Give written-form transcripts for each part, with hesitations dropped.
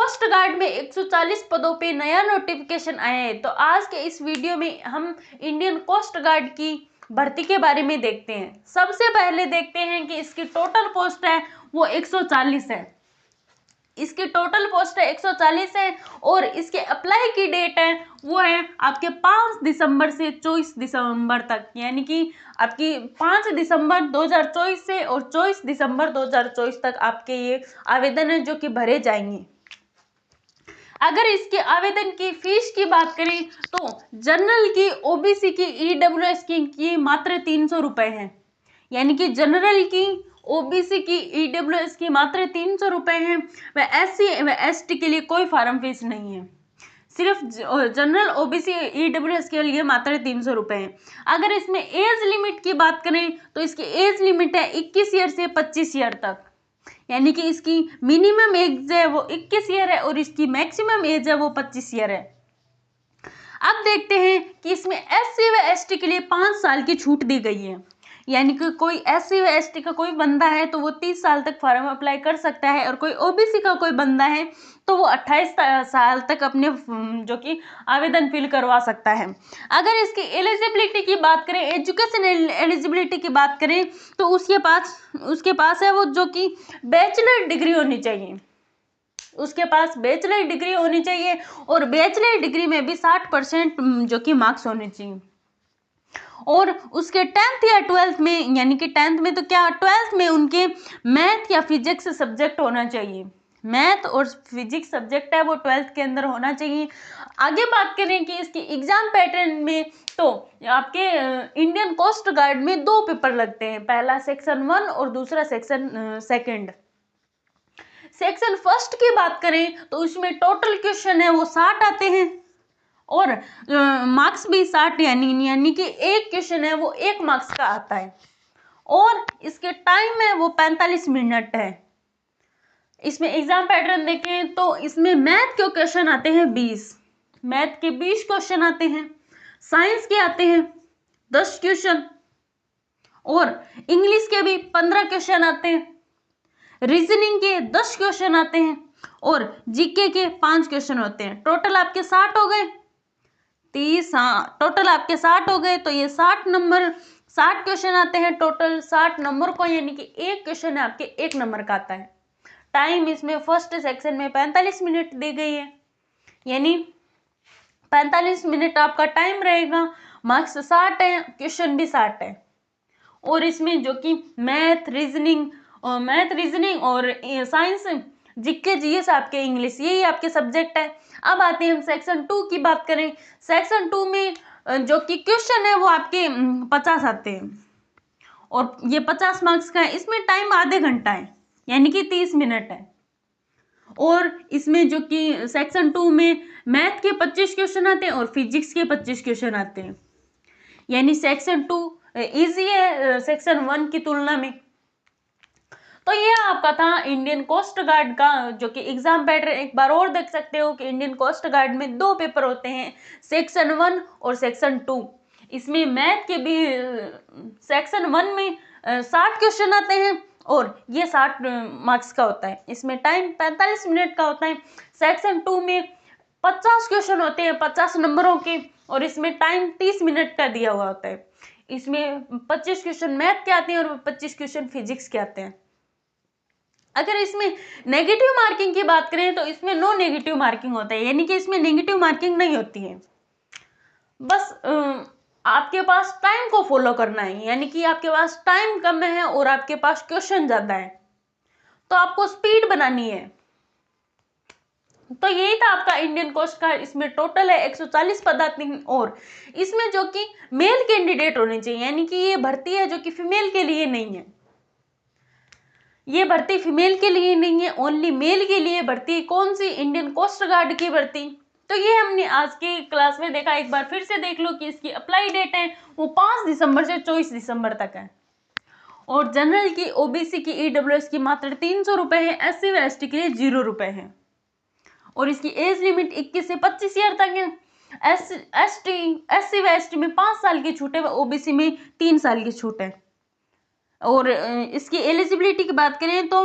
Coast guard में 140 पदों पे नया नोटिफिकेशन आया है। तो आज के इस वीडियो में हम इंडियन कोस्ट गार्ड की भर्ती के बारे में देखते हैं। सबसे पहले देखते हैं कि इसकी टोटल पोस्ट है वो 140 है। इसकी टोटल पोस्ट है 140 है और इसके अप्लाई की डेट है वो है आपके 5 दिसंबर से 24 दिसंबर तक, यानी कि आपकी 5 दिसंबर 2024 से और 24 दिसंबर 2024 तक आपके ये आवेदन है जो कि भरे जाएंगे। अगर इसके आवेदन की फीस की बात करें तो जनरल की, ओबीसी की, ईडब्ल्यूएस की मात्र 300 रुपए है, यानी कि जनरल की, ओबीसी की, ईडब्ल्यूएस की मात्र 300 रुपए हैं। व एससी व एसटी के लिए कोई फार्म फीस नहीं है, सिर्फ जनरल, ओबीसी, ईडब्ल्यूएस के लिए मात्र 300 रुपए है। अगर इसमें एज लिमिट की बात करें तो इसकी एज लिमिट है 21 ईयर से 25 ईयर तक, यानी कि इसकी मिनिमम एज है वो 21 ईयर है और इसकी मैक्सिमम एज है वो 25 ईयर है। अब देखते हैं कि इसमें एससी व एसटी के लिए 5 साल की छूट दी गई है, यानी कि कोई एससी व एसटी का कोई बंदा है तो वो 30 साल तक फॉर्म अप्लाई कर सकता है और कोई ओबीसी का कोई बंदा है तो वो 28 साल तक अपने जो कि आवेदन फिल करवा सकता है। अगर इसकी एलिजिबिलिटी की बात करें, एजुकेशन एलिजिबिलिटी की बात करें तो उसके पास है वो जो कि बैचलर डिग्री होनी चाहिए, उसके पास बैचलर डिग्री होनी चाहिए और बैचलर डिग्री में भी 60% जो कि मार्क्स होने चाहिए। और उसके 10th या 12th में, यानी कि 10th में तो क्या 12th में उनके मैथ या फिजिक्स सब्जेक्ट होना चाहिए, मैथ और फिजिक्स सब्जेक्ट है वो 12th के अंदर होना चाहिए। आगे बात करें कि इसकी एग्जाम पैटर्न में तो आपके इंडियन कोस्ट गार्ड में 2 पेपर लगते हैं, पहला सेक्शन 1 और दूसरा सेक्शन सेकंड। सेक्शन फर्स्ट की बात करें तो उसमें टोटल क्वेश्चन है वो 60 आते हैं और मार्क्स भी 60, यानी कि एक क्वेश्चन है वो 1 मार्क्स का आता है और इसके टाइम है वो 45 मिनट है। इसमें एग्जाम पैटर्न देखें तो इसमें मैथ के क्वेश्चन आते हैं 20, मैथ के 20 क्वेश्चन आते हैं, साइंस के आते हैं 10 क्वेश्चन और इंग्लिश के भी 15 क्वेश्चन आते हैं, रीजनिंग के 10 क्वेश्चन आते हैं और जीके के 5 क्वेश्चन होते हैं। टोटल आपके 60 हो गए, 30, हाँ टोटल आपके 60 हो गए। तो ये 60 नंबर, 60 क्वेश्चन आते हैं टोटल 60 नंबर को, यानी कि एक क्वेश्चन है आपके 1 नंबर का आता है। टाइम इसमें फर्स्ट सेक्शन में 45 मिनट दी गई है, यानी 45 मिनट आपका टाइम रहेगा। मार्क्स 60 है, क्वेश्चन भी 60 है और इसमें जो कि मैथ रीजनिंग और साइंस, जीके, जीएस, आपके इंग्लिश, यही आपके सब्जेक्ट है। अब आते हैं हम सेक्शन 2 की बात करें। सेक्शन 2 में जो कि क्वेश्चन है वो आपके 50 आते हैं और ये 50 मार्क्स का है। इसमें टाइम आधे घंटा है, यानी कि 30 मिनट है और इसमें जो कि सेक्शन 2 में मैथ के 25 क्वेश्चन आते हैं और फिजिक्स के 25 क्वेश्चन आते हैं, यानी सेक्शन 2 इजी है सेक्शन 1 की तुलना में। तो ये आपका था इंडियन कोस्ट गार्ड का जो कि एग्जाम पैटर्न। एक बार और देख सकते हो कि इंडियन कोस्ट गार्ड में 2 पेपर होते हैं, सेक्शन 1 और सेक्शन 2। इसमें मैथ के भी सेक्शन 1 में 60 क्वेश्चन आते हैं और ये 60 मार्क्स का होता है। इसमें टाइम 45 मिनट का होता है। सेक्शन 2 में 50 क्वेश्चन होते हैं 50 नंबरों के और इसमें टाइम 30 मिनट का दिया हुआ होता है। इसमें 25 क्वेश्चन मैथ के आते हैं और 25 क्वेश्चन फिजिक्स के आते हैं। अगर इसमें नेगेटिव मार्किंग की बात करें तो इसमें नो नेगेटिव मार्किंग होता है, यानी कि इसमें नेगेटिव मार्किंग नहीं होती है। बस आपके पास टाइम को फॉलो करना है, यानी कि आपके पास टाइम कम है और आपके पास क्वेश्चन ज्यादा है तो आपको स्पीड बनानी है। तो यही था आपका इंडियन कोस्ट गार्ड। इसमें टोटल है 140 पद आते हैं और इसमें जो कि मेल कैंडिडेट होने चाहिए, यानी कि ये भर्ती है जो कि फीमेल के लिए नहीं है, ये भर्ती फीमेल के लिए नहीं है, ओनली मेल के लिए भर्ती। कौन सी? इंडियन कोस्ट गार्ड की भर्ती। तो ये हमने आज की क्लास में देखा। एक बार फिर से देख लो कि इसकी अप्लाई डेट है वो 5 दिसंबर से 24 दिसंबर तक है और जनरल की, ओबीसी की, ईडब्ल्यूएस की मात्र 300 रुपए है, एससी व एसटी के लिए 0 रुपए है और इसकी एज लिमिट 21 से 25 ईयर तक है। एससी व एसटी में 5 साल की छूट है व ओबीसी में 3 साल की छूट है। और इसकी एलिजिबिलिटी की बात करें तो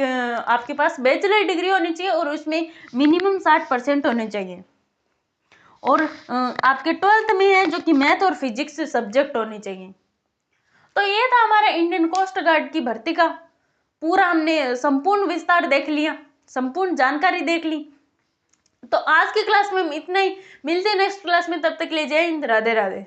आपके पास बैचलर डिग्री होनी चाहिए और उसमें मिनिमम 60% होने चाहिए। और आपके 12th में है जो कि मैथ और फिजिक्स सब्जेक्ट होने चाहिए। तो ये था हमारा इंडियन कोस्ट गार्ड की भर्ती का पूरा, हमने संपूर्ण विस्तार देख लिया, संपूर्ण जानकारी देख ली। तो आज की क्लास में इतना ही, मिलते हैं नेक्स्ट क्लास में, तब तक के लिए जय हिंद, राधे राधे।